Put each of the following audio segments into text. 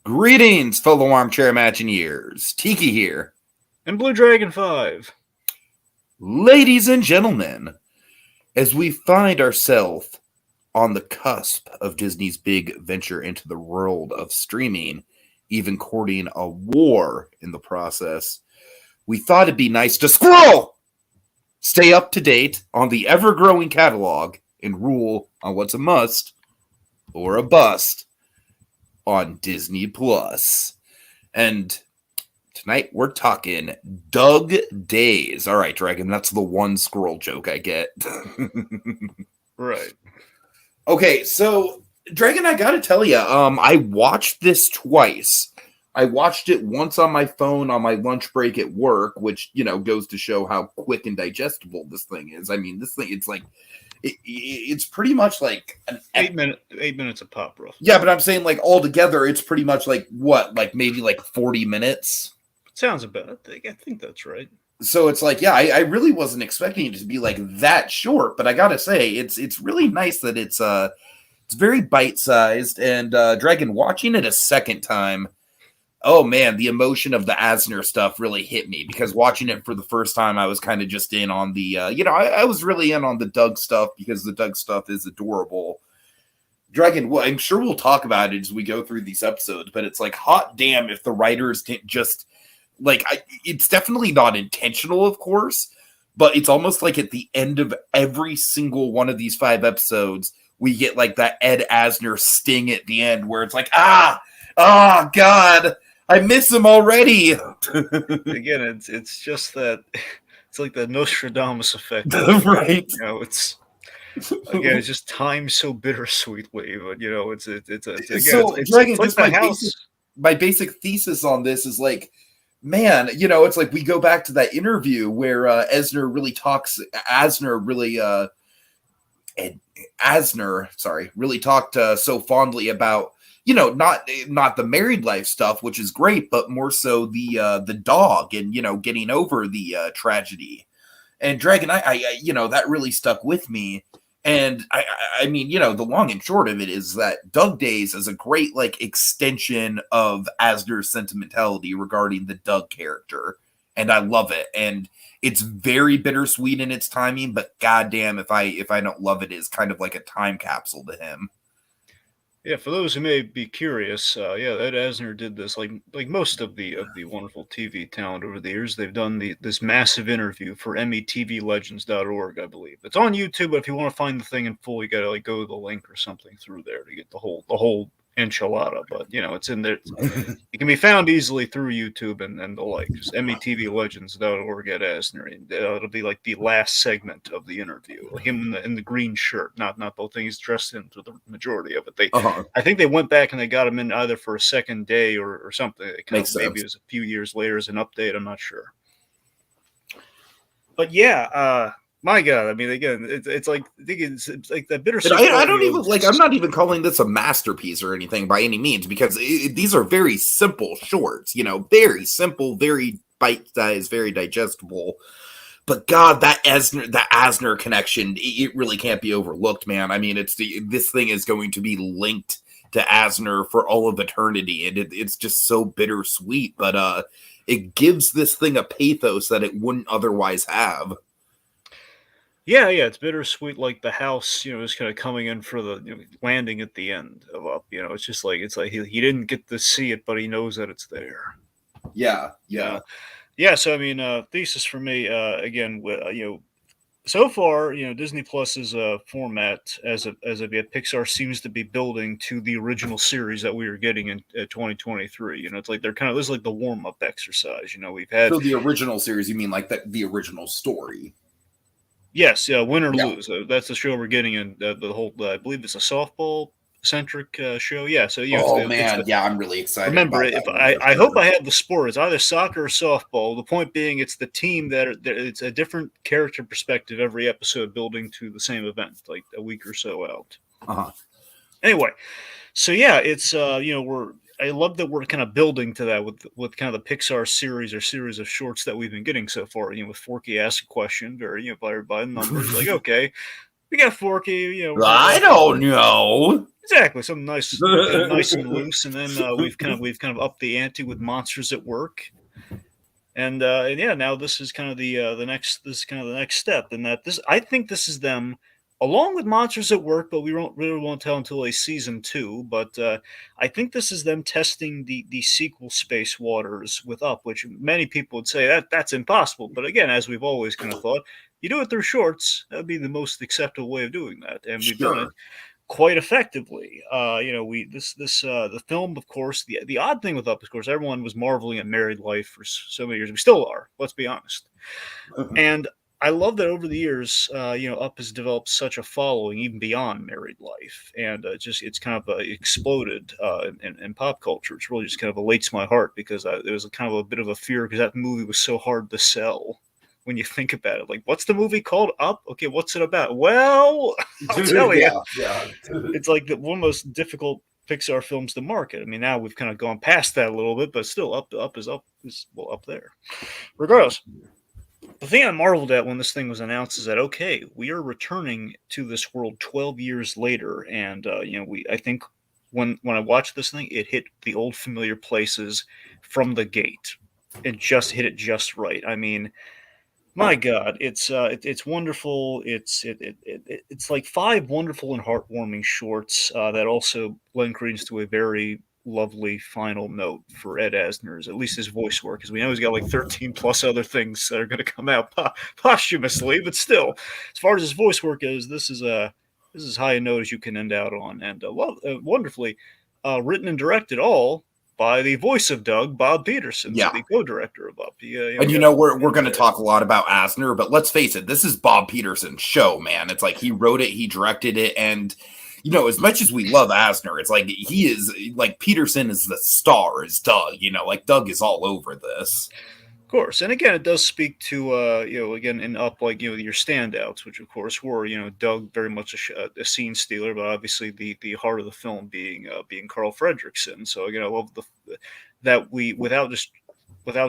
Greetings, fellow armchair Imagineers. Tiki here. And Blue Dragon 5. Ladies and gentlemen, as we find ourselves on the cusp of Disney's big venture into the world of streaming, even courting a war in the process, we thought it'd be nice to stay up to date on the ever-growing catalog and rule on what's a must or a bust on Disney Plus. And tonight we're talking Doug Days. All right, Dragon, that's the one squirrel joke I get. Right. Okay, so Dragon, I gotta tell you, I watched this twice. I watched it once on my phone on my lunch break at work, which, goes to show how quick and digestible this thing is. I mean, this thing, it's like, it's pretty much like an 8 minutes of pop, bro. Yeah, but I'm saying like altogether, it's pretty much like what, like maybe like 40 minutes. Sounds about it. I think that's right. So it's like, yeah, I really wasn't expecting it to be like that short, but I gotta say, it's really nice that it's very bite sized. And Dragon, watching it a second time, oh man, the emotion of the Asner stuff really hit me, because watching it for the first time, I was kind of just in on the, I was really in on the Doug stuff because the Doug stuff is adorable. Dragon, well, I'm sure we'll talk about it as we go through these episodes, but it's like, hot damn if the writers didn't just, like, it's definitely not intentional, of course, but it's almost like at the end of every single one of these 5 episodes, we get like that Ed Asner sting at the end where it's like, oh God, I miss him already. Again, it's just that it's like the Nostradamus effect, right? It's just time so bittersweetly, but it's like my basic thesis on this is like, man, it's like we go back to that interview where Asner really talked so fondly about, not the married life stuff, which is great, but more so the dog and, getting over the tragedy. And Dragon, I that really stuck with me. And I mean, the long and short of it is that Doug Days is a great like extension of Asner's sentimentality regarding the Doug character. And I love it. And it's very bittersweet in its timing, but goddamn, if I don't love it, it's kind of like a time capsule to him. Yeah, for those who may be curious, Ed Asner did this like most of the wonderful TV talent over the years. They've done this massive interview for METVLegends.org, I believe. It's on YouTube, but if you want to find the thing in full, you gotta like go to the link or something through there to get the whole enchilada. But it's in there. It can be found easily through YouTube and the like. Just METVLegends.org Ed Asner. And it'll be like the last segment of the interview. Like him in the green shirt, not the whole thing he's dressed in for the majority of it. I think they went back and they got him in either for a second day or something. Makes sense. Maybe it was a few years later as an update. I'm not sure. But yeah, my God, I mean, again, it's like that bittersweet. I don't even like. I'm not even calling this a masterpiece or anything by any means, because these are very simple shorts. Very simple, very bite-sized, very digestible. But God, that Asner connection, it really can't be overlooked, man. I mean, this thing is going to be linked to Asner for all of eternity, and it's just so bittersweet. But it gives this thing a pathos that it wouldn't otherwise have. Yeah, it's bittersweet, like the house, is kind of coming in for the landing at the end of Up. It's just like he didn't get to see it, but he knows that it's there. Yeah. So I mean, thesis for me, again, so far, Disney Plus's format as of yet, Pixar seems to be building to the original series that we were getting in 2023. It's like they're kind of, this is like the warm up exercise. We've had the original series. You mean like the original story? Yes, win or lose. That's the show we're getting in. The whole, I believe it's a softball centric show. Yeah, so I'm really excited. Remember, I hope I have the sport. It's either soccer or softball. The point being, it's the team it's a different character perspective every episode, building to the same event, like a week or so out. Anyway, so yeah, it's I love that we're kind of building to that with kind of the Pixar series or series of shorts that we've been getting so far. With Forky asked a question, very by the numbers, like, okay, we got Forky. I don't know. Exactly, something nice, nice and loose, and then we've kind of upped the ante with Monsters at Work, and yeah, now this is kind of the next this is kind of the next step, and that this I think this is them along with Monsters at Work, but we won't tell until a season two. But I think this is them testing the sequel Space Waters with Up, which many people would say that's impossible. But again, as we've always kind of thought, you do it through shorts. That'd be the most acceptable way of doing that, and we've done it Sure. quite effectively. We this the film, of course, the odd thing with Up, of course, everyone was marveling at married life for so many years. We still are. Let's be honest. And I love that over the years, Up has developed such a following even beyond married life, and it's kind of exploded in pop culture. It's really just kind of elates my heart because there was a kind of a bit of a fear because that movie was so hard to sell. When you think about it, like, what's the movie called? Up? Okay, what's it about? Well, I'll tell you, Yeah, yeah. it's like one of the most difficult Pixar films to market. I mean, now we've kind of gone past that a little bit, but still, up there. Regardless, the thing I marveled at when this thing was announced is that okay, we are returning to this world 12 years later, and I think when I watched this thing, it hit the old familiar places from the gate. It just hit it just right. I mean, my God, it's wonderful. It's like five wonderful and heartwarming shorts that also lend credence to a very lovely final note for Ed Asner's, at least his voice work, because we know he's got like 13 plus other things that are going to come out posthumously, but still, as far as his voice work is, this is high a note as you can end out on, and wonderfully written and directed all by the voice of Doug, Bob Peterson, so Yeah. the co-director of Up. And we're going to talk a lot about Asner, but let's face it, this is Bob Peterson's show, man. It's like he wrote it, he directed it, and as much as we love Asner, it's like he is like Peterson is the star, is Doug. Like Doug is all over this. Of course, and again, it does speak to again in Up, like your standouts, which of course were Doug, very much a scene stealer, but obviously the heart of the film being Carl Fredricksen. So again, I love that we without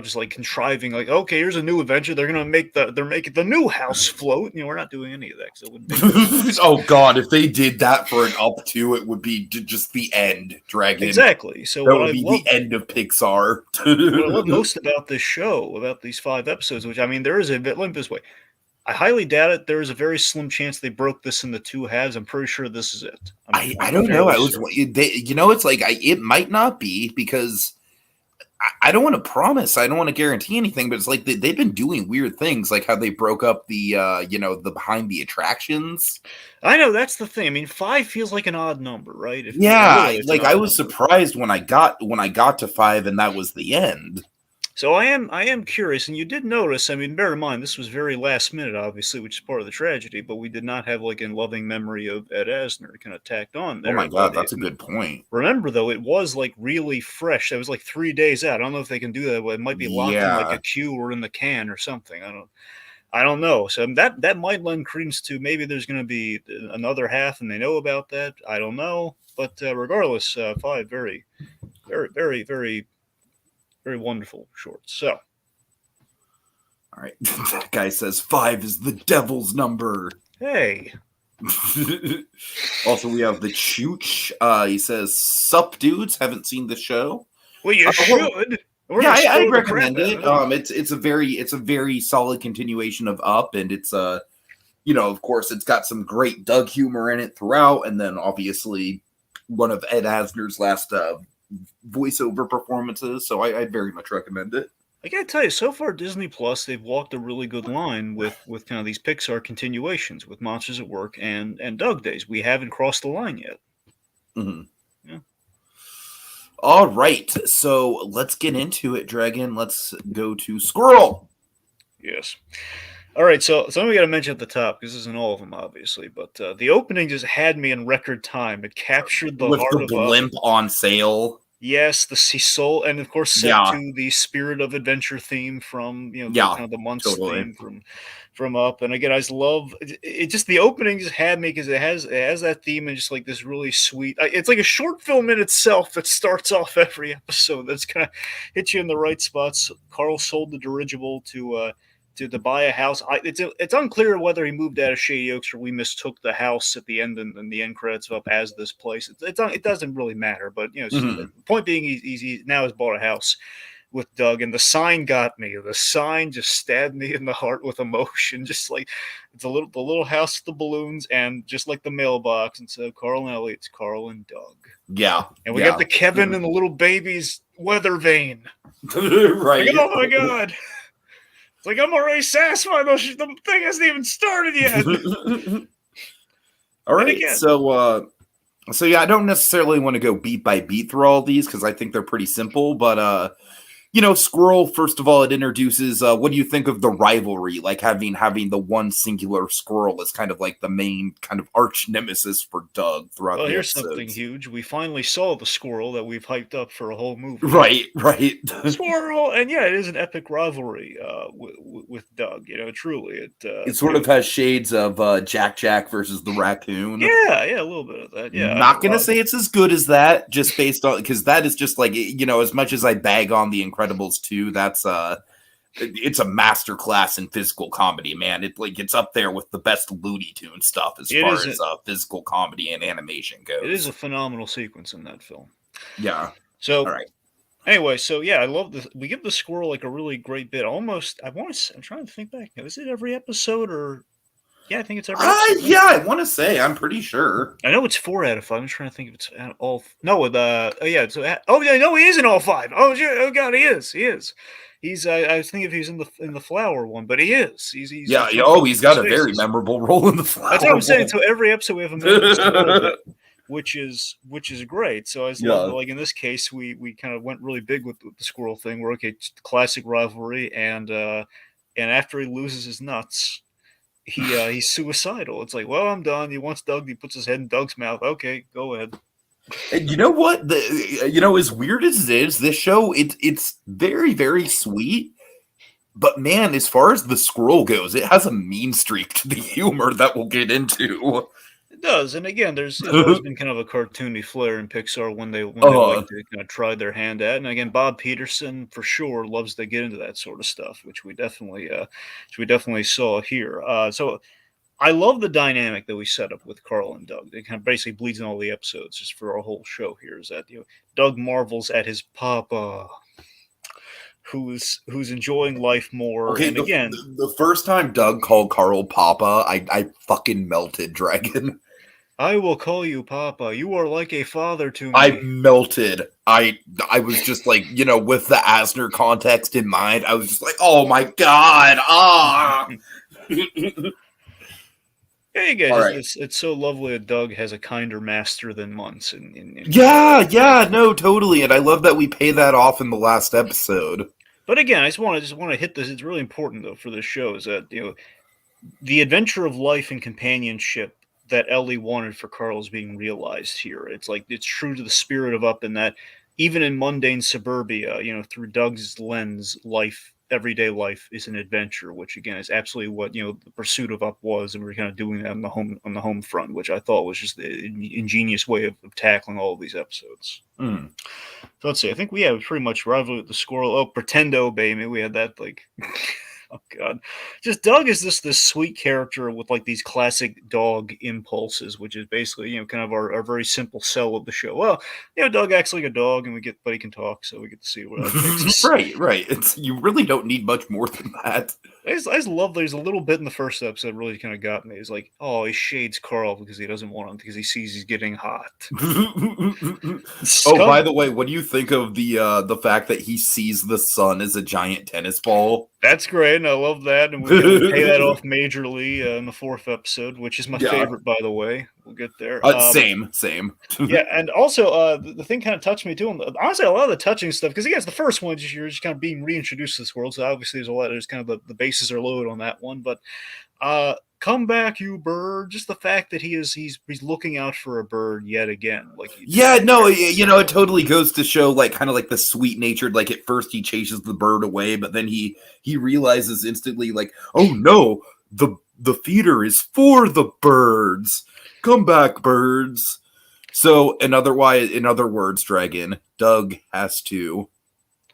just like contriving, like, okay, here's a new adventure, they're making the new house float. We're not doing any of that because it wouldn't make sense. Oh God, if they did that for an Up 2, it would be just the end, Dragon. Exactly. So that would be the end of Pixar. What I love most about this show, about these 5 episodes, which I mean, there is a bit. Let me put it this way: I highly doubt it. There is a very slim chance they broke this into 2 halves. I'm pretty sure this is it. I don't know. It's like it might not be because I don't want to promise. I don't want to guarantee anything, but it's like they've been doing weird things, like how they broke up the the behind the attractions. I know that's the thing. I mean, 5 feels like an odd number, right? Like I was surprised when I got to 5, and that was the end. So I am curious, and you did notice. I mean, bear in mind this was very last minute, obviously, which is part of the tragedy. But we did not have like in loving memory of Ed Asner kind of tacked on there. Oh my God, that's a good point. Remember though, it was like really fresh. It was like 3 days out. I don't know if they can do that. But it might be locked in like a queue or in the can or something. I don't know. So that might lend credence to maybe there's going to be another half, and they know about that. I don't know. But regardless, 5 very, very, very, very, very wonderful shorts. So, all right, that guy says 5 is the devil's number. Hey. Also, we have the Chooch. He says, "Sup, dudes? Haven't seen the show." Well, you should. I recommend it. It's a very solid continuation of Up, and it's of course, it's got some great Doug humor in it throughout, and then obviously one of Ed Asner's last voiceover performances. So I very much recommend it. I gotta tell you, so far Disney Plus, they've walked a really good line with kind of these Pixar continuations with Monsters at Work and Doug Days. We haven't crossed the line yet. Mm-hmm. Yeah. All right, so let's get into it, Dragon. Let's go to Squirrel. Yes. All right, so something we got to mention at the top, because this isn't all of them, obviously, but the opening just had me in record time. It captured the with heart the of blimp on sale. Yes, the sea soul, and of course set to the Spirit of Adventure theme from kind of the month's theme from Up. And again, I just love it. Just the opening just had me because it has that theme and just like this really sweet. It's like a short film in itself that starts off every episode. That's kind of hits you in the right spots. Carl sold the dirigible to to buy a house. It's unclear whether he moved out of Shady Oaks or we mistook the house at the end and the end credits up as this place. It doesn't really matter, but Mhm. the point being, he now has bought a house with Doug, and the sign got me. The sign just stabbed me in the heart with emotion. Just like it's the little house with the balloons, and just like the mailbox, and so Carl and Ellie, it's Carl and Doug. Yeah, And we got yeah. the Kevin and the little baby's weather vane. Right. Like, oh my god. It's like I'm already satisfied. The thing hasn't even started yet. All And right. again, So yeah, I don't necessarily want to go beat by beat through all these because I think they're pretty simple, but Squirrel, first of all, it introduces what do you think of the rivalry, like having the one singular squirrel as kind of like the main kind of arch nemesis for Doug throughout well, the here's something episodes. huge. We finally saw the squirrel that we've hyped up for a whole movie. Right. Squirrel, and yeah, it is an epic rivalry with Doug. Truly, It sort of has shades of Jack versus the raccoon. yeah, a little bit of that. Yeah, Not gonna say it's as good as that, just based on because that is just like as much as I bag on The Incredibles 2, that's it's a masterclass in physical comedy, man. It's up there with the best Looney Tune stuff as far as physical comedy and animation goes. It is a phenomenal sequence in that film. Yeah. So, all right. Anyway, so yeah, I love this. We give the squirrel like a really great bit. Almost, I'm trying to think back. Is it every episode or? Yeah, I think it's every episode. Yeah, I want to say. I'm pretty sure. I know it's 4 out of 5. I'm just trying to think if it's all. No, yeah. So yeah, no, he is in all 5. Oh yeah, oh god, he is. He's. I was thinking if he's in the flower one, but he is. He's yeah. He's got a very memorable role in the flower. That's what I'm saying. So every episode we have a memorable bit, which is great. So I love like in this case we kind of went really big with the squirrel thing. We're okay, classic rivalry, and after he loses his nuts, he's suicidal. It's like, well, I'm done. He wants Doug. He puts his head in Doug's mouth. Okay, go ahead. And you know what? As weird as it is, this show it's very very sweet. But man, as far as the squirrel goes, it has a mean streak to the humor that we'll get into. It does, and again, there's always been kind of a cartoony flair in Pixar when they like to kind of try their hand at. And again, Bob Peterson for sure loves to get into that sort of stuff, which we definitely saw here. So I love the dynamic that we set up with Carl and Doug. It kind of basically bleeds in all the episodes just for our whole show here. Is that Doug marvels at his papa, who's enjoying life more. Okay, and again, the first time Doug called Carl Papa, I fucking melted, Dragon. I will call you Papa. You are like a father to me. I melted. I was just like, with the Asner context in mind, I was just like, oh my god, Yeah, again, it's so lovely that Doug has a kinder master than Muntz. Yeah, no, totally, and I love that we pay that off in the last episode. But again, I just want to hit this. It's really important though for this show is that the adventure of life and companionship that Ellie wanted for Carl is being realized here. It's like it's true to the spirit of Up in that even in mundane suburbia, through Doug's lens, everyday life is an adventure, which again is absolutely what the pursuit of Up was, and we're kind of doing that on the home front, which I thought was just an ingenious way of tackling all of these episodes. So let's see. I think we have pretty much rivalry with the squirrel. Oh, pretend to obey me. We had that like. Oh god, just Doug is this sweet character with like these classic dog impulses, which is basically kind of our very simple sell of the show. Well, Doug acts like a dog, and but he can talk, so we get to see what that takes us. Right. You really don't need much more than that. I just love there's a little bit in the first episode really kind of got me. It's like, oh, he shades Carl because he doesn't want him because he sees he's getting hot. By the way, what do you think of the fact that he sees the sun as a giant tennis ball? That's great, and I love that, and we're going to pay that off majorly in the 4th episode, which is my favorite, by the way. We'll get there. Same. Yeah, and also the thing kind of touched me too. Honestly, a lot of the touching stuff, because again, it's the first one. You're just kind of being reintroduced to this world, so obviously there's kind of the bases are loaded on that one. But come back, you bird! Just the fact that he's looking out for a bird yet again. It totally goes to show like kind of like the sweet natured. Like at first he chases the bird away, but then he realizes instantly like, oh no, the feeder is for the birds. Come back, birds. So in other words, Dragon, Doug has to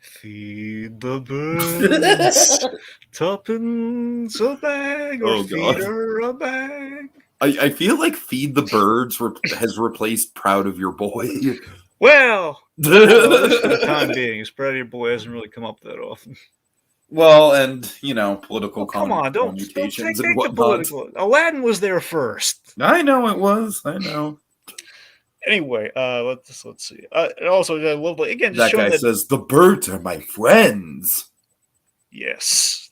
Feed the birds, tuppence a bag, or Oh feed god. her a bag. I feel like Feed the Birds has replaced Proud of Your Boy. Well, I don't know, at least for the time being, his Proud of Your Boy hasn't really come up that often. Well, and political Oh, come on, don't commutations and take the whatnot. political. Aladdin was there first. I know it was. I know. Anyway, let's see. And also, I love again just That showing guy that. says the birds are my friends. Yes.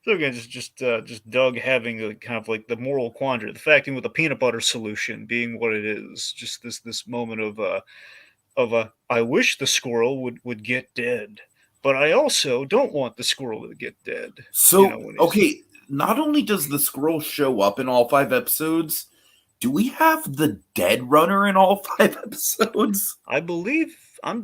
So again, just Doug having a kind of like the moral quandary, the fact with the peanut butter solution being what it is, just this moment of I wish the squirrel would get dead, but I also don't want the squirrel to get dead. So, When he's okay, not only does the squirrel show up in all 5 episodes, do we have the dead runner in all 5 episodes? I believe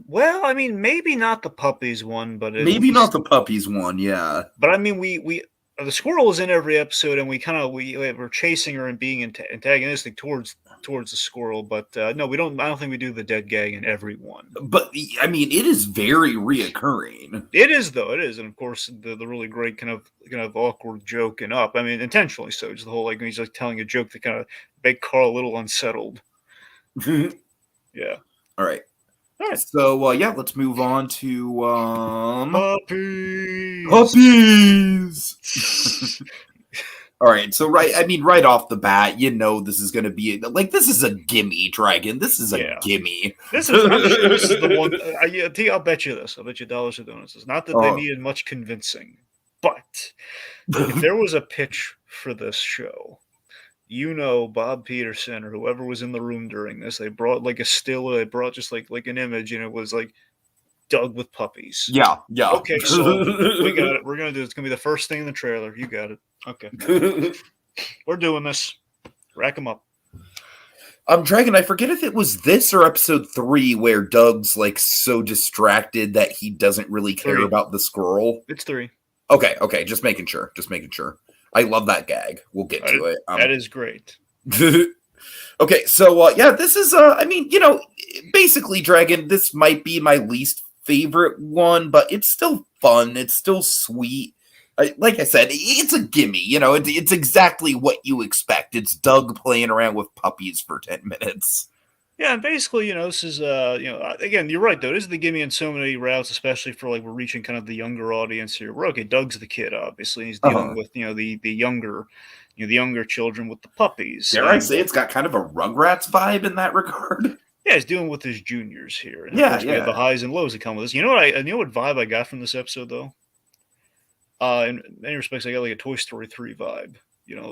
well, I mean maybe not the puppies one, but at Maybe not least the puppies one, yeah. but I mean we the squirrel is in every episode, and we're chasing her and being antagonistic towards the squirrel, but no, we don't. I don't think we do the dead gag in every one. But I mean, it is very reoccurring. It is though. It is, and of course the really great kind of awkward joke and up. I mean, intentionally so. Just the whole he's like telling a joke that kind of make Carl a little unsettled. Yeah. All right. All right. So yeah, let's move on to Puppies. Puppies. All right, so right off the bat, this is going to be this is a gimme, Dragon. This is a gimme. I'm sure this is the one. I'll bet you this. I'll bet you dollars to donuts. It's not that they needed much convincing, but if there was a pitch for this show, Bob Peterson or whoever was in the room during this, they brought like a still. They brought just like an image, and it was like Doug with puppies. Yeah. Okay, so we got it. We're gonna do it. It's gonna be the first thing in the trailer. You got it. Okay. We're doing this. Rack them up. Dragon, I forget if it was this or episode 3 where Doug's like so distracted that he doesn't really care about the squirrel. It's 3. Okay. Just making sure. I love that gag. We'll get to it. That is great. Okay, so this is basically, Dragon, this might be my least favorite one, but it's still fun. It's still sweet. Like I said, it's a gimme. It's exactly what you expect. It's Doug playing around with puppies for 10 minutes. Yeah, and basically, this is again, you're right though. This is the gimme in so many routes, especially for we're reaching kind of the younger audience here. Doug's the kid, obviously. He's dealing with the younger, the younger children with the puppies. Dare I say it's got kind of a Rugrats vibe in that regard? Yeah, he's dealing with his juniors here. And we have the highs and lows that come with this. You know what vibe I got from this episode though? In many respects, I got like a Toy Story 3 vibe.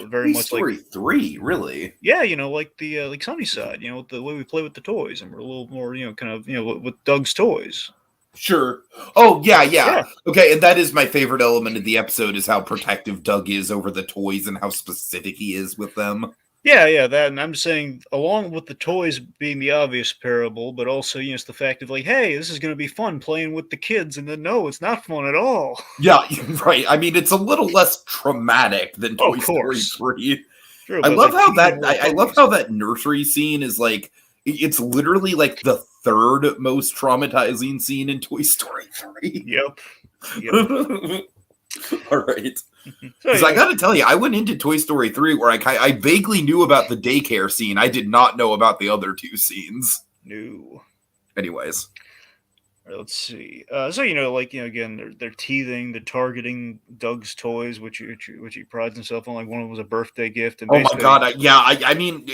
Very much like Toy Story 3, really? Yeah, like the like Sunnyside. The way we play with the toys, and we're a little more, with Doug's toys. Sure. Oh, yeah. Okay, and that is my favorite element of the episode is how protective Doug is over the toys and how specific he is with them. Yeah, that, and I'm saying along with the toys being the obvious parable, but also it's the fact of hey, this is going to be fun playing with the kids, and then no, it's not fun at all. Yeah, right. I mean, it's a little less traumatic than Toy Story 3. True, I love how that nursery scene is it's literally like the third most traumatizing scene in Toy Story 3. Yep. All right. Because I got to tell you, I went into Toy Story 3 where I vaguely knew about the daycare scene. I did not know about the other 2 scenes. No. Anyways. Let's see. So again, they're teething, they're targeting Doug's toys, which he prides himself on. Like one of them was a birthday gift. And oh my god! I mean,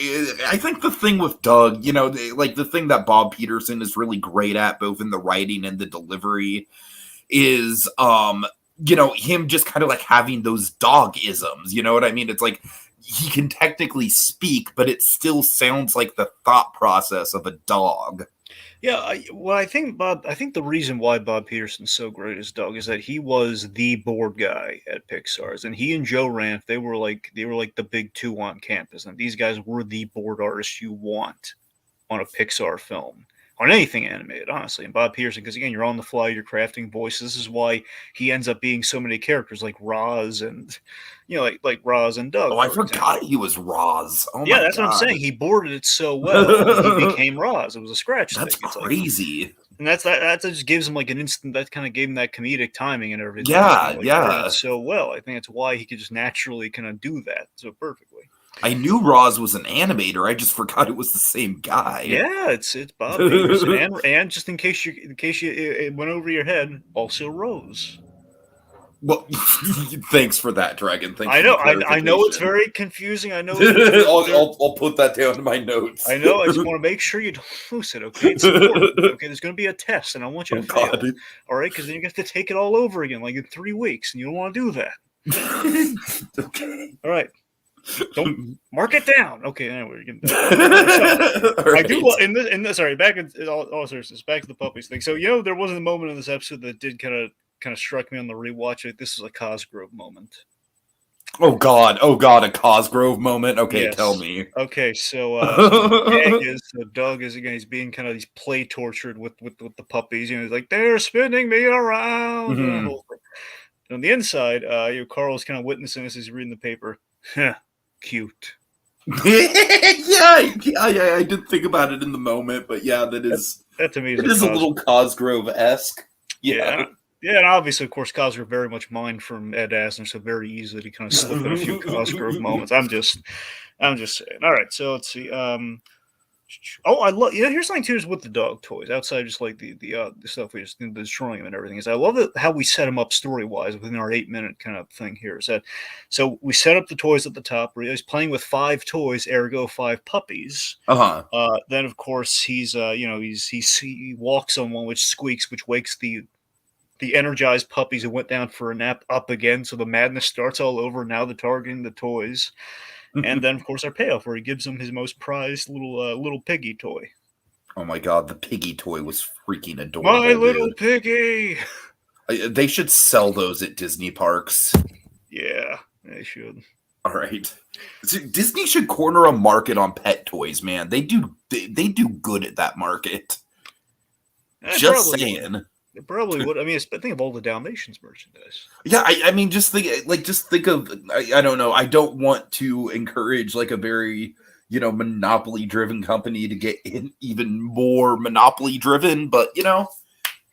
I think the thing with Doug, the thing that Bob Peterson is really great at, both in the writing and the delivery, is him just kind of having those dog isms. You know what I mean? It's like he can technically speak, but it still sounds like the thought process of a dog. Yeah, I think the reason why Bob Peterson's so great as Doug is that he was the board guy at Pixar's, and he and Joe Ranft, they were like the big two on campus, and these guys were the board artists you want on a Pixar film. on anything animated, honestly. And Bob Peterson, because again, you're on the fly, you're crafting voices. This is why he ends up being so many characters, like Roz and, like Roz and Doug, Oh, I for forgot example. he was Roz. Oh Yeah, my that's what I'm saying. god. He boarded it so well, he became Roz. It was a scratch thing. That's It's like, crazy. and that just gives him like an instant. That kind of gave him that comedic timing and everything. Just Yeah, like boarded it yeah. so well. I think that's why he could just naturally kind of do that so perfectly. I knew Roz was an animator. I just forgot it was the same guy. Yeah, it's Bob Peterson, and just in case it went over your head, also Rose. Well, thanks for that, Dragon. Thanks I for the know, I know it's clarification. very confusing. I know. It's I'll put that down in my notes. I know. I just want to make sure you don't lose it. Okay, it's important. Okay, there's going to be a test, and I want you to fail. God. All right, because then you have to take it all over again, like in 3 weeks, and you don't want to do that. Okay. All right. Don't mark it down. Okay, anyway, so, Right. I do in this. Sorry, back in all seriousness, back to the puppies thing. So there wasn't a moment in this episode that did kind of struck me on the rewatch. Like, this is a Cosgrove moment. Oh God, a Cosgrove moment. Okay, Yes. tell me. Okay, so Doug is again. He's being he's play tortured with the puppies. He's like, they're spinning me around. Mhm. And on the inside, Carl's kind of witnessing this as he's reading the paper. Cute. yeah, I did think about it in the moment, but yeah, that to me is a little Cosgrove-esque. Yeah. Yeah, and obviously, of course, Cosgrove very much mined from Ed Asner, so very easily to kind of slip in a few Cosgrove moments. I'm just saying. All right, so let's see. I love. Here's something too is with the dog toys. Outside, just like the stuff we just destroying them and everything. Is I love how we set them up story wise within our 8-minute kind of thing here. Is that so? We set up the toys at the top. He's playing with 5 toys, ergo 5 puppies. Then of course he walks on one which squeaks, which wakes the energized puppies who went down for a nap up again. So the madness starts all over. Now they're targeting the toys. And then, of course, our payoff where he gives them his most prized little piggy toy. Oh my God, the piggy toy was freaking adorable. My little piggy. They should sell those at Disney parks. Yeah, they should. All right, Disney should corner a market on pet toys, man. They do good at that market. Just saying. They probably would. I mean, think of all the Dalmatians merchandise. Yeah, I mean, just think of. I don't know. I don't want to encourage like a very monopoly driven company to get even more monopoly driven, but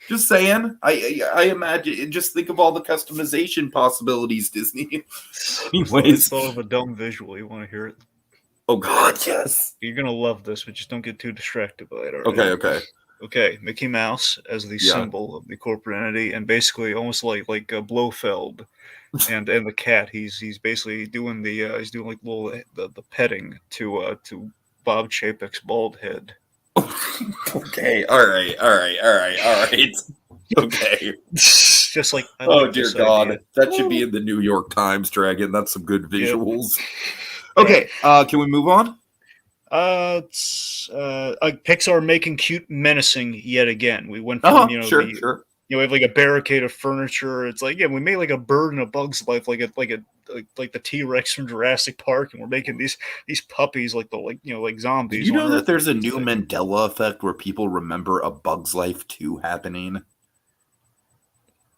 just saying. I imagine. Just think of all the customization possibilities, Disney. Anyways, thought of a dumb visual. You want to hear it? Oh God, yes. You're gonna love this, but just don't get too distracted by it. Right? Okay. Mickey Mouse as the symbol of the corporate entity, and basically almost like Blofeld, and the cat. He's basically doing he's doing like the petting to Bob Chapek's bald head. Okay. All right. Okay. Just like dear God, idea. That should be in the New York Times, Dragon. That's some good visuals. Yep. Okay. Can we move on? Pixar making cute menacing yet again. We went from sure. We have like a barricade of furniture. It's like we made like a bird in a bug's life, like the T-Rex from Jurassic Park, and we're making these puppies like zombies. Do you know that there's a new Mandela effect where people remember A Bug's Life 2 happening?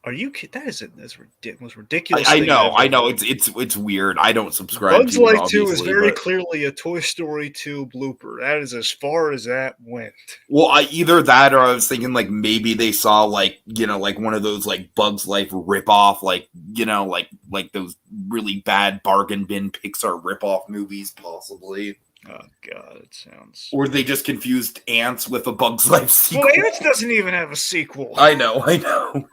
Are you kidding? That's ridiculous. I know. It's weird. I don't subscribe Bugs to it, Life 2 is very clearly a Toy Story 2 blooper. That is as far as that went. Well, either that or I was thinking like maybe they saw like one of those like Bugs Life ripoff, like those really bad bargain bin Pixar ripoff movies, possibly. Oh God, it sounds. Or they just confused Ants with a Bugs Life sequel. Well, Ants doesn't even have a sequel. I know.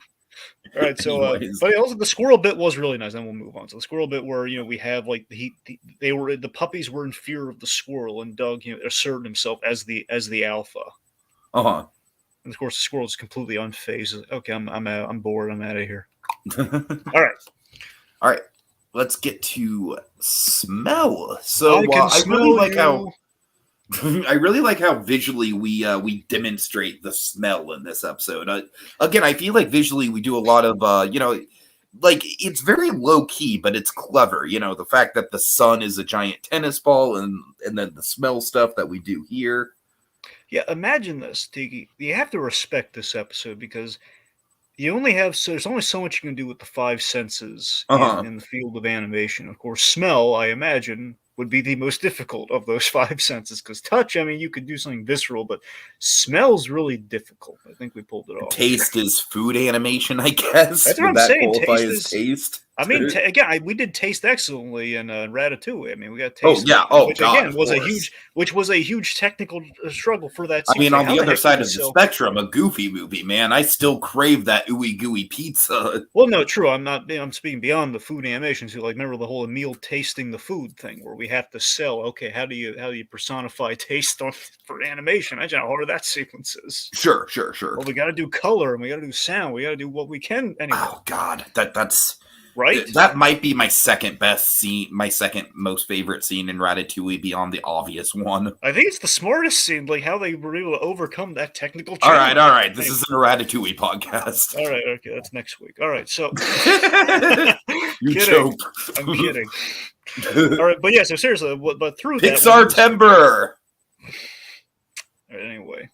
All right, so but also the squirrel bit was really nice. Then we'll move on. So the squirrel bit where we have like the puppies were in fear of the squirrel, and Doug asserted himself as the alpha. And of course the squirrel is completely unfazed. Okay, I'm bored. I'm out of here. All right. Let's get to smell. So I really like how. I really like how visually we demonstrate the smell in this episode. Again, I feel like visually we do a lot of like it's very low key, but it's clever. The fact that the sun is a giant tennis ball, and then the smell stuff that we do here. Yeah, imagine this, Tiki. You have to respect this episode because you only have there's only so much you can do with the five senses Uh-huh. in the field of animation. Of course, smell, I imagine, would be the most difficult of those five senses because touch, I mean, you could do something visceral, but smell's really difficult. I think we pulled it off here. Taste is food animation, I guess. That's what Would I'm that saying. qualify Taste as is. taste? I mean, again, we did taste excellently in Ratatouille. I mean, we got Oh taste, yeah. Oh which God, again of course. was a huge technical struggle for that I scene. mean, It's like, on how the the other heck do side we of the sell? spectrum, a Goofy movie, man. I still crave that ooey gooey pizza. Well, no, true. I'm not. I'm speaking beyond the food animations. You like remember the whole Emil tasting the food thing, where we have to sell. Okay, how do you personify taste on for animation? Imagine how hard that sequence is. Sure, sure, sure. Well, we got to do color and we got to do sound. We got to do what we can anyway, Oh God, that's right? that might be my second best scene, my second most favorite scene in Ratatouille, beyond the obvious one. I think it's the smartest scene, like how they were able to overcome that technical All right, challenge. all right. This Anyway, isn't a Ratatouille podcast. all right, okay, that's next week. All right, so You kidding. joke. I'm kidding. All right, but yeah, so seriously, but through that, Pixar timber. anyway.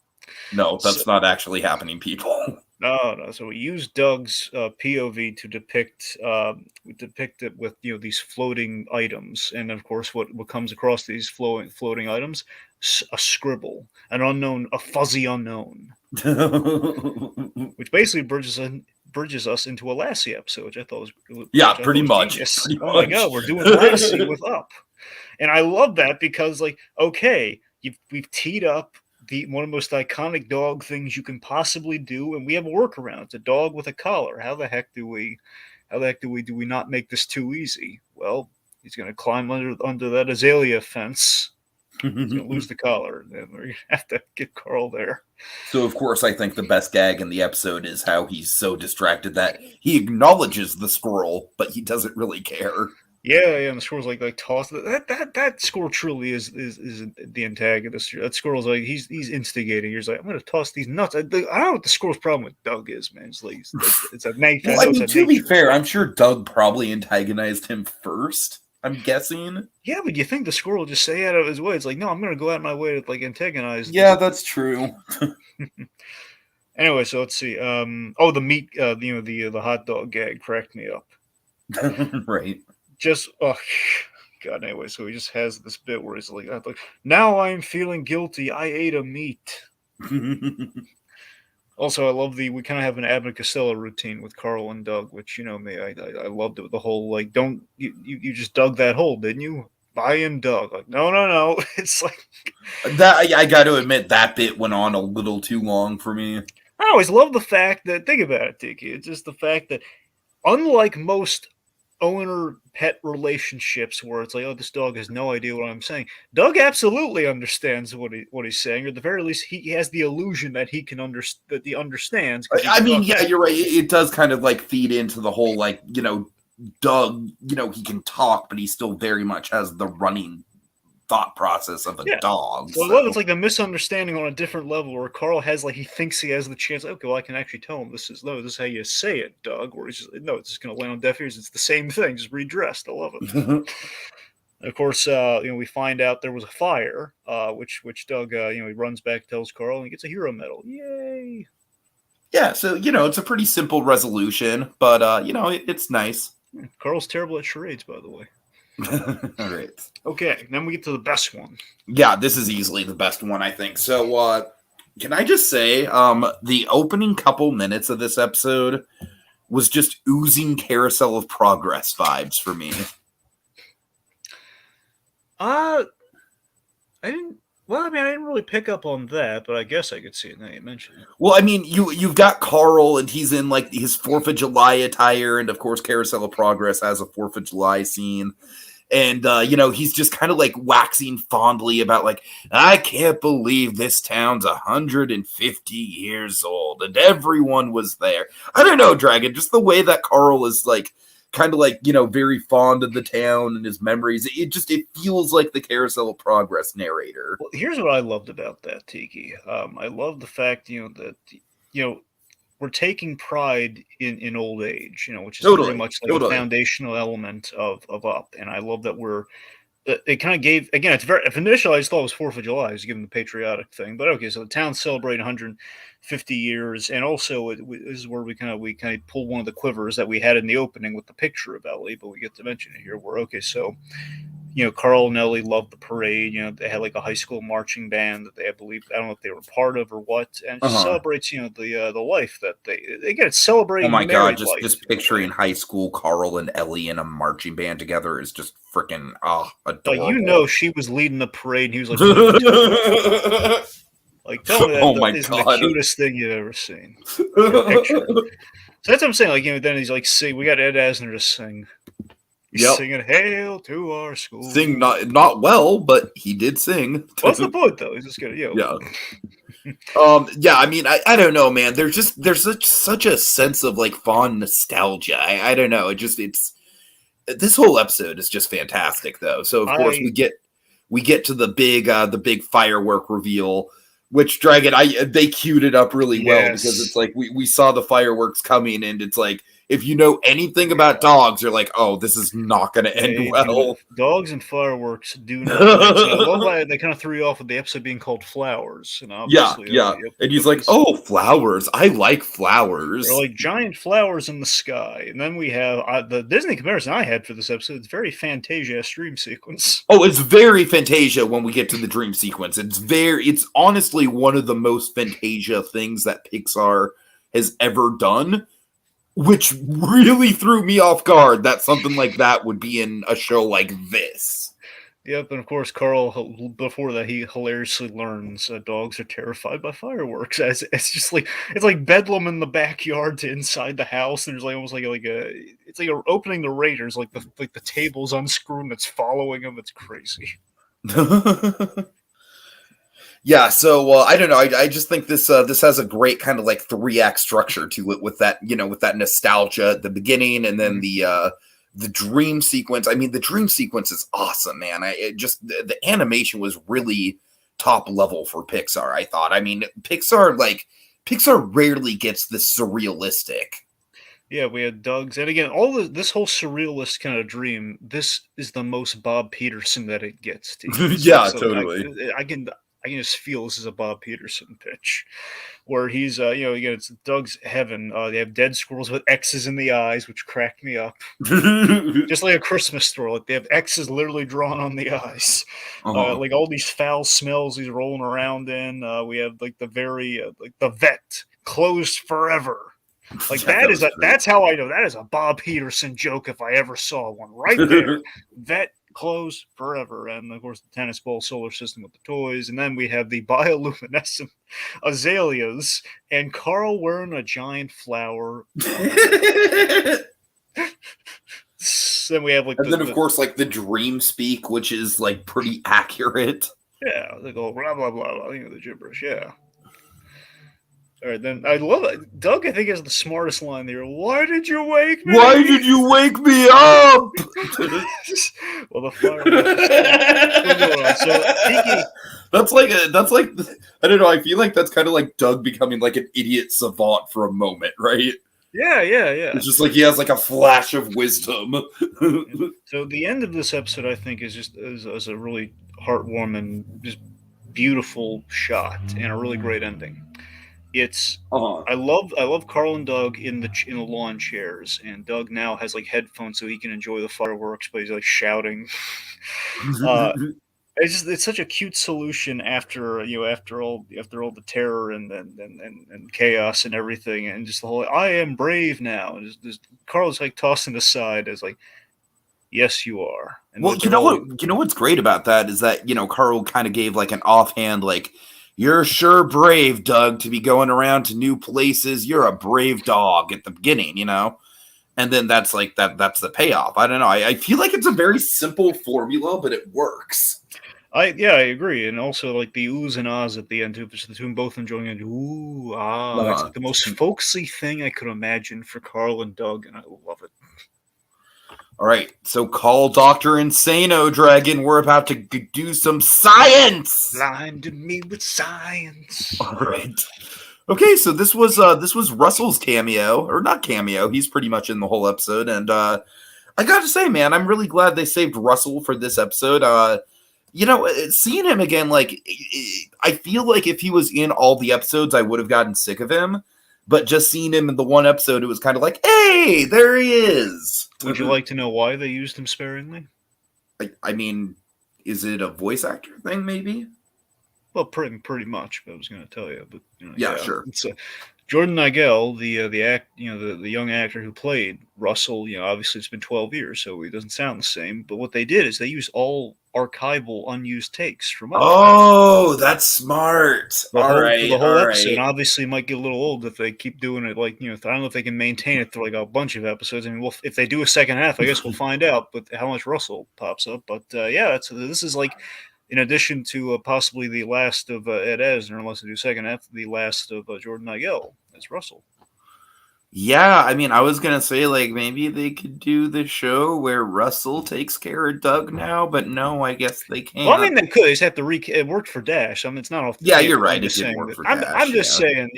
No, So, that's not actually happening, people. no. So we used Doug's POV to depict it with these floating items, and of course, what comes across these floating items, a scribble, an unknown, a fuzzy unknown, which basically bridges us into a Lassie episode, which I thought was Yeah, which I thought pretty was much. genius. Pretty Oh my much. god, we're doing Lassie with Up, and I love that because like okay, we've teed up one of the most iconic dog things you can possibly do, and we have a workaround. It's a dog with a collar. How the heck do we do we not make this too easy? Well, he's going to climb under that azalea fence. He's going to lose the collar, and then we're going to have to get Carl there. So, of course, I think the best gag in the episode is how he's so distracted that he acknowledges the squirrel, but he doesn't really care. Yeah, and the squirrel's like toss that squirrel truly is the antagonist. That squirrel's like he's instigating. He's like I'm gonna toss these nuts. I don't know what the squirrel's problem with Doug is, man. It's like it's a nature. Well, I mean, to be fair, I'm sure Doug probably antagonized him first. I'm guessing. Yeah, but you think the squirrel would just say out of his way? It's like no, I'm gonna go out of my way to like antagonize. Yeah, that's true. Anyway, so let's see. The meat. The hot dog gag cracked me up. Right. Just God. Anyway, so he just has this bit where he's like, now I'm feeling guilty. I ate a meat. Also, I love we kind of have an Abbott and Costello routine with Carl and Doug, which you know me, I loved it. The whole like, don't you just dug that hole, didn't you? I am Doug. Like, no. It's like that. I got to admit that bit went on a little too long for me. I always love the fact that think about it, Tiki. It's just the fact that unlike most owner-pet relationships where it's like, oh, this dog has no idea what I'm saying. Doug absolutely understands what he's saying, or at the very least, he has the illusion that he can that he understands. I mean, yeah, you're right. It does kind of like feed into the whole like Doug. He can talk, but he still very much has the running thought process of a dog. So I love it's like the misunderstanding on a different level where Carl has like he thinks he has the chance. Okay, well I can actually tell him this is how you say it, Doug. Or he's just no, it's just going to land on deaf ears. It's the same thing, just redressed. I love it. Of course, we find out there was a fire, which Doug, he runs back, tells Carl, and he gets a hero medal. Yay! Yeah, so it's a pretty simple resolution, but it's nice. Carl's terrible at charades, by the way. All right. Okay, then we get to the best one. Yeah, this is easily the best one, I think. So, can I just say, the opening couple minutes of this episode was just oozing Carousel of Progress vibes for me. I didn't really pick up on that, but I guess I could see it now you mentioned it. Well, I mean, you've got Carl, and he's in like his 4th of July attire, and of course, Carousel of Progress has a 4th of July scene. And, he's just kind of like waxing fondly about like, I can't believe this town's 150 years old and everyone was there. I don't know, Dragon, just the way that Carl is like, kind of like, very fond of the town and his memories. It feels like the Carousel of Progress narrator. Well, here's what I loved about that, Tiki. I love the fact, that, we're taking pride in old age, which is Totally, very much like a foundational element of Up. And I love that we're it kind of gave, again, it's very, if initially I just thought it was 4th of July, I was given the patriotic thing, but okay, so the town's celebrating 150 years, and also this is where we kind of pull one of the quivers that we had in the opening with the picture of Ellie, but we get to mention it here, where, okay, so, Carl and Ellie loved the parade, they had like a high school marching band that they, I believe, I don't know if they were part of or what, and it just celebrates, the life that again, it's celebrating oh my married god, life. just picturing high school Carl and Ellie in a marching band together is just freaking adorable. Like, she was leading the parade, and he was like, like, tell me that isn't the cutest thing you've ever seen. Picture. So that's what I'm saying. Like, then he's like, sing. We got Ed Asner to sing. He's singing "Hail to our school." Sing not well, but he did sing. What's the point though? He's just gonna yeah. I mean, I don't know, man. There's such a sense of like fond nostalgia. I don't know. It's this whole episode is just fantastic, though. So of course we get to the big firework reveal, which Dragon they queued it up really well, because it's like we saw the fireworks coming, and it's like, if you know anything about dogs, you're like, oh, this is not going to end well. Dogs and fireworks do not. I love why they kind of threw you off with the episode being called Flowers. And and he's like, oh, flowers. I like flowers. They're like giant flowers in the sky. And then we have the Disney comparison I had for this episode. It's very Fantasia dream sequence. Oh, it's very Fantasia when we get to the dream sequence. It's honestly one of the most Fantasia things that Pixar has ever done, which really threw me off guard that something like that would be in a show like this. Yep, and of course, Carl, before that, he hilariously learns dogs are terrified by fireworks. It's just like, it's like bedlam in the backyard to inside the house, and there's like almost like it's like opening the Raiders, like the table's unscrewed and it's following them. It's crazy. Yeah, so I don't know. I just think this has a great kind of like 3-act structure to it, with that with that nostalgia at the beginning, and then the dream sequence. I mean, the dream sequence is awesome, man. The animation was really top level for Pixar, I thought. I mean, Pixar rarely gets this surrealistic. Yeah, we had Doug's, and again, this whole surrealist kind of dream. This is the most Bob Peterson that it gets. Yeah, totally. I can just feel this is a Bob Peterson pitch, where he's, again, it's Doug's heaven. They have dead squirrels with X's in the eyes, which cracked me up. Just like a Christmas story. Like, they have X's literally drawn on the eyes. Like all these foul smells he's rolling around in. We have like the very, like the vet closed forever. Like that's how I know that is a Bob Peterson joke if I ever saw one. Right there. Vet closed forever. And of course the tennis ball solar system with the toys, and then we have the bioluminescent azaleas and Carl wearing a giant flower. Then we have like, and then of course like the dream speak, which is like pretty accurate. Yeah, they go blah blah blah, blah, the gibberish. Yeah. All right, then I love it. Doug, I think, has the smartest line there. Why did you wake me? Why did you wake me up? Well, the fire. So Tiki. That's like I don't know. I feel like that's kind of like Doug becoming like an idiot savant for a moment, right? Yeah. It's just like he has like a flash of wisdom. So the end of this episode, I think, is a really heartwarming, just beautiful shot and a really great ending. It's I love Carl and Doug in the lawn chairs, and Doug now has like headphones so he can enjoy the fireworks, but he's like shouting. It's such a cute solution after all the terror and chaos and everything, and just the whole I am brave now. And just Carl's like tossing aside as like, yes, you are. And well, you know what's great about that is that Carl kind of gave like an offhand like, you're sure brave, Doug, to be going around to new places. You're a brave dog at the beginning, and then that's like that's the payoff. I don't know. I feel like it's a very simple formula, but it works. I agree, and also like the oohs and ahs at the end too, the two both enjoying it. Ooh, ah, that's like the most folksy thing I could imagine for Carl and Doug, and I love it. All right, so call Dr. Insano, Dragon. We're about to do some science. Blinded me with science. All right. Okay, so this was Russell's cameo, or not cameo. He's pretty much in the whole episode, and I gotta say, man, I'm really glad they saved Russell for this episode. Seeing him again, like, I feel like if he was in all the episodes, I would have gotten sick of him. But just seeing him in the one episode, it was kind of like, hey, there he is. Would you like to know why they used him sparingly? I mean, is it a voice actor thing, maybe? Well, pretty much. I was going to tell you, but yeah, sure. It's Jordan Nigel, the young actor who played Russell. Obviously it's been 12 years, so he doesn't sound the same. But what they did is they used all archival, unused takes from other. Oh, that's smart. The whole episode. Right. Obviously, it might get a little old if they keep doing it. Like, I don't know if they can maintain it through like a bunch of episodes. I mean, if they do a second half, I guess we'll find out. But how much Russell pops up. But this is like, in addition to possibly the last of Ed Asner, unless they do second half, the last of Jordan Nigel as Russell. Yeah, I mean, I was gonna say like maybe they could do the show where Russell takes care of Doug now, but no, I guess they can't. Well, I mean, they could. They just have to it worked for Dash. I mean, it's not off. Yeah, you're right. It did work for Dash. I'm just saying,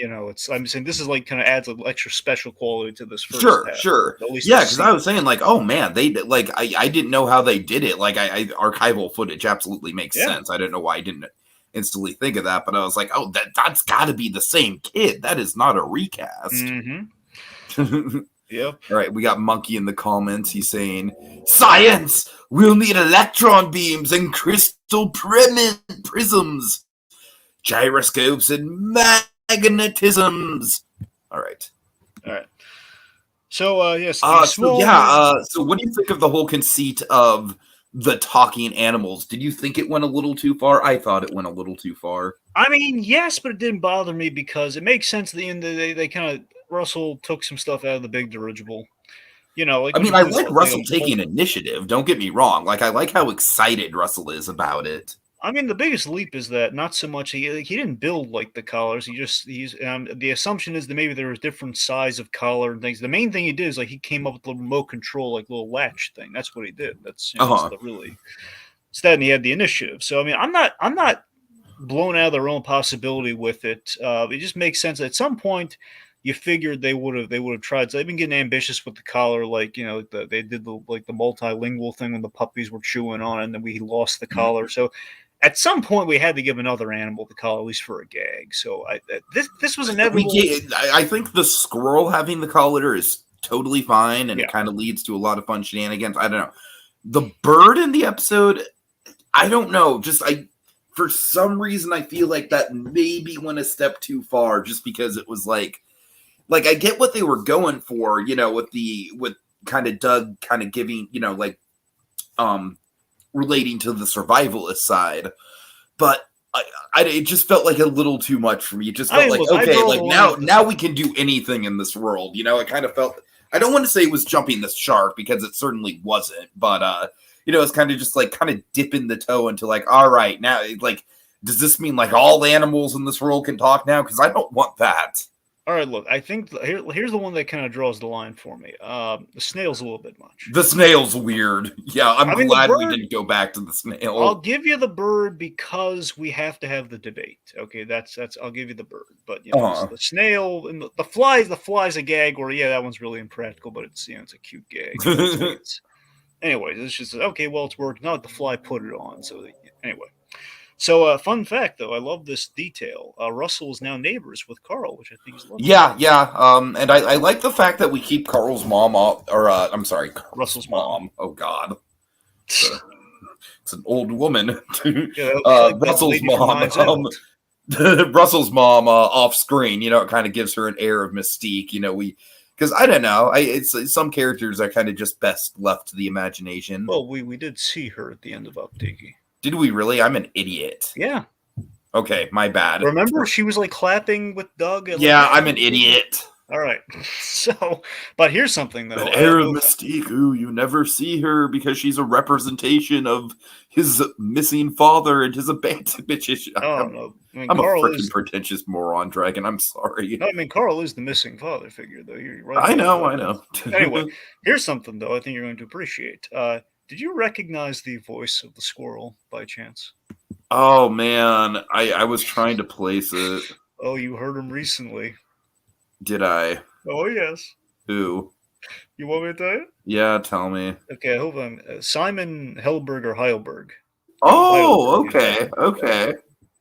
I'm saying this is like kind of adds an extra special quality to this first half. Sure. At least yeah, because I was saying like, oh man, they like I didn't know how they did it. Like I archival footage absolutely makes sense. I don't know why I didn't instantly think of that, but I was like, oh, that's got to be the same kid. That is not a recast. Mm-hmm. Yep. All right, we got Monkey in the comments. He's saying, "Science! We'll need electron beams and crystal prisms, gyroscopes and magnetisms." All right. So yes. So what do you think of the whole conceit of the talking animals? Did you think it went a little too far? I thought it went a little too far. I mean, yes, but it didn't bother me because it makes sense at the end. They kind of Russell took some stuff out of the big dirigible. Like I mean, I like Russell taking initiative. Don't get me wrong. Like, I like how excited Russell is about it. I mean, the biggest leap is that not so much he didn't build like the collars. The assumption is that maybe there was different size of collar and things. The main thing he did is like he came up with the remote control, like little latch thing. That's what he did. That's instead, and he had the initiative. So I mean, I'm not blown out of their own possibility with it. It just makes sense. At some point, you figured they would have tried. So they've been getting ambitious with the collar, like they did the multilingual thing when the puppies were chewing on it, and then we lost the collar. So at some point, we had to give another animal the collar, at least for a gag. So this was inevitable. I think the squirrel having the collar is totally fine, and it kind of leads to a lot of fun shenanigans. I don't know. The bird in the episode, I don't know. For some reason, I feel like that maybe went a step too far, just because it was like I get what they were going for, with kind of Doug kind of giving, relating to the survivalist side, but it just felt like a little too much for me. It just felt now we can do anything in this world. It kind of felt, I don't want to say it was jumping the shark because it certainly wasn't, but it's kind of just like kind of dipping the toe into like, all right, now like, does this mean like all animals in this world can talk now? Because I don't want that. All right, look, I think here's the one that kind of draws the line for me. The snail's a little bit much. The snail's weird. Yeah, I'm glad we didn't go back to the snail. I'll give you the bird because we have to have the debate. Okay, that's I'll give you the bird. But the snail and the fly's a gag where that one's really impractical, but it's it's a cute gag. Anyways, it's just okay, well it's worked. Not the fly put it on. So anyway. So, fun fact, though, I love this detail. Russell is now neighbors with Carl, which I think is lovely. Yeah. And I like the fact that we keep Carl's mom off, or I'm sorry, Russell's mom. Oh God, it's an old woman. Russell's mom. Russell's mom off screen. It kind of gives her an air of mystique. Because I don't know, it's some characters are kind of just best left to the imagination. Well, we did see her at the end of Up Tiki. Did we really? I'm an idiot. Yeah. Okay, my bad. Remember, she was like clapping with Doug. I'm an idiot. All right. So, but here's something though. An air of mystique. Ooh, you never see her because she's a representation of his missing father and his abandonment. No. I'm Carl a freaking pretentious moron, Dragon. I'm sorry. No, Carl is the missing father figure, though. You're right. I know. Anyway, here's something though. I think you're going to appreciate. Did you recognize the voice of the squirrel by chance? Oh, man. I was trying to place it. Oh, you heard him recently. Did I? Oh, yes. Who? You want me to tell you? Yeah, tell me. Okay, hold on. Simon Helberg or Heilberg? Oh, Heidelberg, okay, yeah. okay.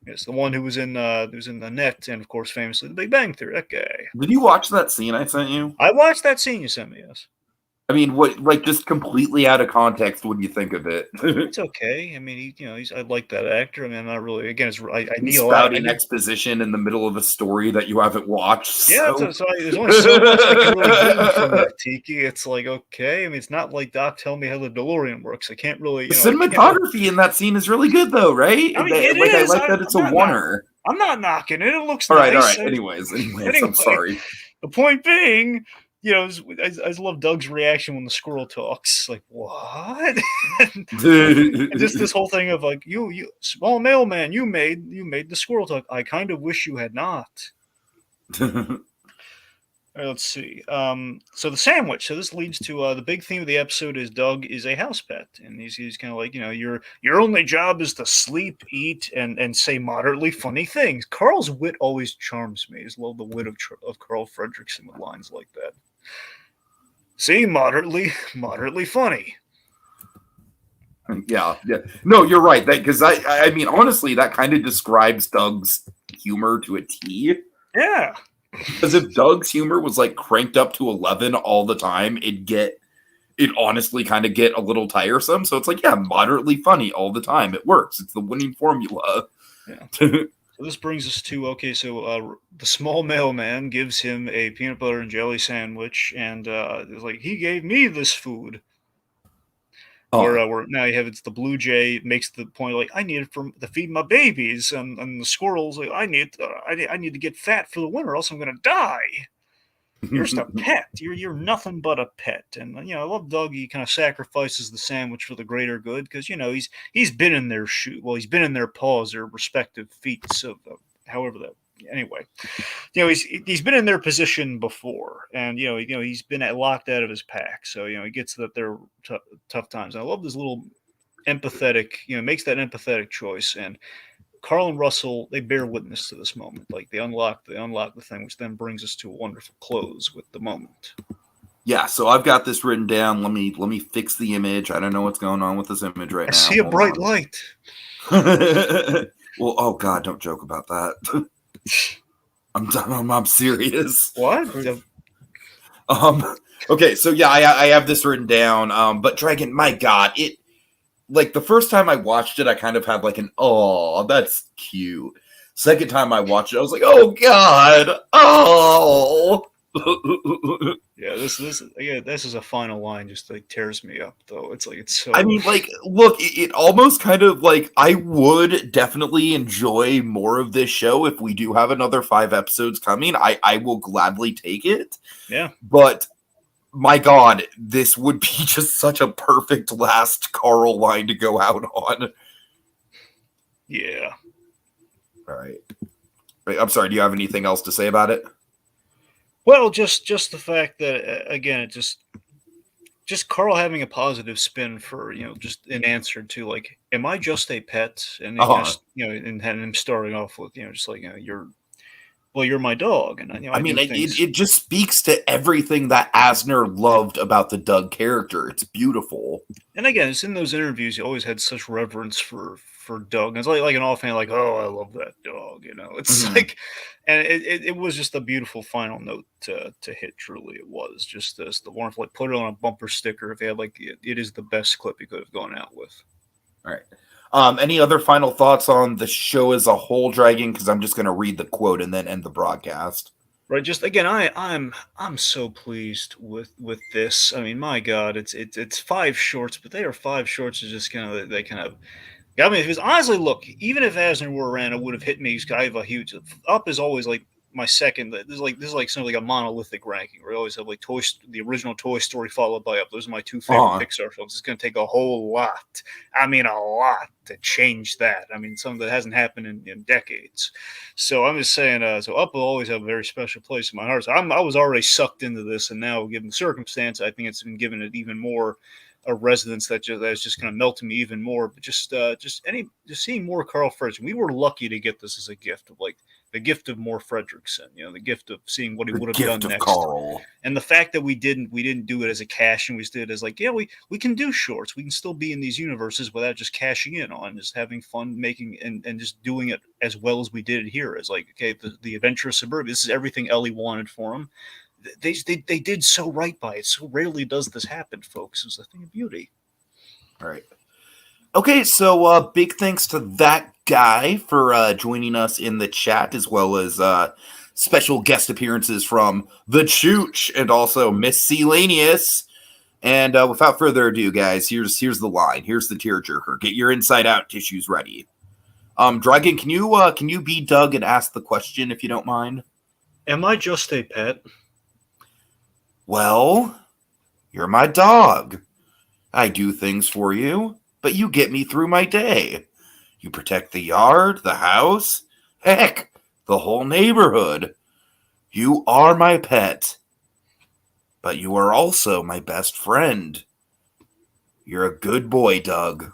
Yes, the one who was in the net, and of course, famously, The Big Bang Theory. That guy. Did you watch that scene I sent you? I watched that scene you sent me. Yes. I mean, what, like, just completely out of context, what do you think of it? It's okay. I mean, I like that actor. I mean, I'm not really. Again, I need a lot. I Spouting need. exposition in the middle of a story that you haven't watched. Yeah, So, there's only so much I can really glean from that, Tiki. It's like, okay. I mean, it's not like Doc tell me how the DeLorean works. I can't really, the I can't really. cinematography in that scene is really good, though, right? I mean, it Like, I is. like that it's a I'm not. oneer. I'm not knocking it. It looks All right, all nice. right. Anyways, I'm Anyway, sorry. the point being, I just love Doug's reaction when the squirrel talks. Like, what? And just this whole thing of like, you small mailman, you made the squirrel talk. I kind of wish you had not. All right, let's see. So the sandwich. So this leads to the big theme of the episode is Doug is a house pet, and he's kind of like, your only job is to sleep, eat, and say moderately funny things. Carl's wit always charms me. I just love the wit of Carl Fredricksen with lines like that. See, moderately funny. Yeah. No, you're right. That because I mean, honestly, that kind of describes Doug's humor to a T. Yeah. Because if Doug's humor was like cranked up to 11 all the time, it honestly kind of get a little tiresome. So it's like, yeah, moderately funny all the time. It works. It's the winning formula. Yeah. So this brings us to the small mailman gives him a peanut butter and jelly sandwich, and it's like he gave me this food. Where now you have it's the blue jay makes the point like I need it to feed my babies, and the squirrels like I need to get fat for the winter, else I'm gonna die. You're just a pet. You're nothing but a pet. And I love Doug. He kind of sacrifices the sandwich for the greater good because he's been in their shoe. Well, he's been in their paws, their respective feet. So however that. Anyway, he's been in their position before, and he's been locked out of his pack. So he gets that they're tough times. And I love this little empathetic. Makes that empathetic choice. And Carl and Russell, they bear witness to this moment. Like they unlock the thing, which then brings us to a wonderful close with the moment. Yeah, so I've got this written down. Let me fix the image. I don't know what's going on with this image right now. I see a bright light. Well, oh God, don't joke about that. I'm serious. What? Okay, so yeah, I have this written down. But Dragon, my God, it like the first time I watched it, I kind of had like an oh, that's cute. Second time I watched it, I was like, oh God, oh. Yeah, this is a final line just like tears me up though. It's like it's so. I mean, like, look, it almost kind of like I would definitely enjoy more of this show if we do have another 5 episodes coming. I will gladly take it. Yeah, but my God, this would be just such a perfect last Carl line to go out on. Yeah. All right. I'm sorry. Do you have anything else to say about it? Well, just the fact that again, it just Carl having a positive spin for just an answer to like, am I just a pet? And just and him starting off with just like you're my dog, and I mean, it just speaks to everything that Asner loved about the Doug character. It's beautiful. And again, it's in those interviews he always had such reverence for Doug. And it's like an offhand, like, oh, I love that dog. It's like, and it was just a beautiful final note to hit. Truly, it was just this the wonderful. Like, put it on a bumper sticker if he had like it is the best clip he could have gone out with. All right. Any other final thoughts on the show as a whole, Dragon? Because I'm just going to read the quote and then end the broadcast. Right. Just again, I'm so pleased with this. I mean, my God, it's 5 shorts, but they are 5 shorts. Is just kind of they kind of. I mean, because honestly, look, even if Asner were around, it would have hit me. I have a huge Up is always like my second. This is like something like a monolithic ranking where I always have like the original Toy Story followed by Up. Those are my 2 favorite Pixar films. It's going to take a whole lot. I mean, a lot to change that. I mean, something that hasn't happened in decades. So I'm just saying. So Up will always have a very special place in my heart. So I was already sucked into this, and now given the circumstance, I think it's been given it even more a residence that's just kind of melting me even more. But just seeing more Carl Fredricksen. We were lucky to get this as a gift of like the gift of Moore Fredrickson, the gift of seeing what he The would have gift done of next. Carl. And the fact that we didn't do it as a cash, and we did it as like, we can do shorts. We can still be in these universes without just cashing in on, just having fun making and just doing it as well as we did it here. As like, okay, the Adventure of Suburbia, this is everything Ellie wanted for him. They did so right by it. So rarely does this happen, folks. It's a thing of beauty. All right. Okay, so big thanks to that guy for joining us in the chat, as well as special guest appearances from the Chooch and also Miss Celanius. And without further ado, guys, here's the line. Here's the tearjerker. Get your inside out tissues ready. Dragon, can you be Doug and ask the question if you don't mind? Am I just a pet? Well, you're my dog. I do things for you, but you get me through my day. You protect the yard, the house, heck, the whole neighborhood. You are my pet. But you are also my best friend. You're a good boy, Doug.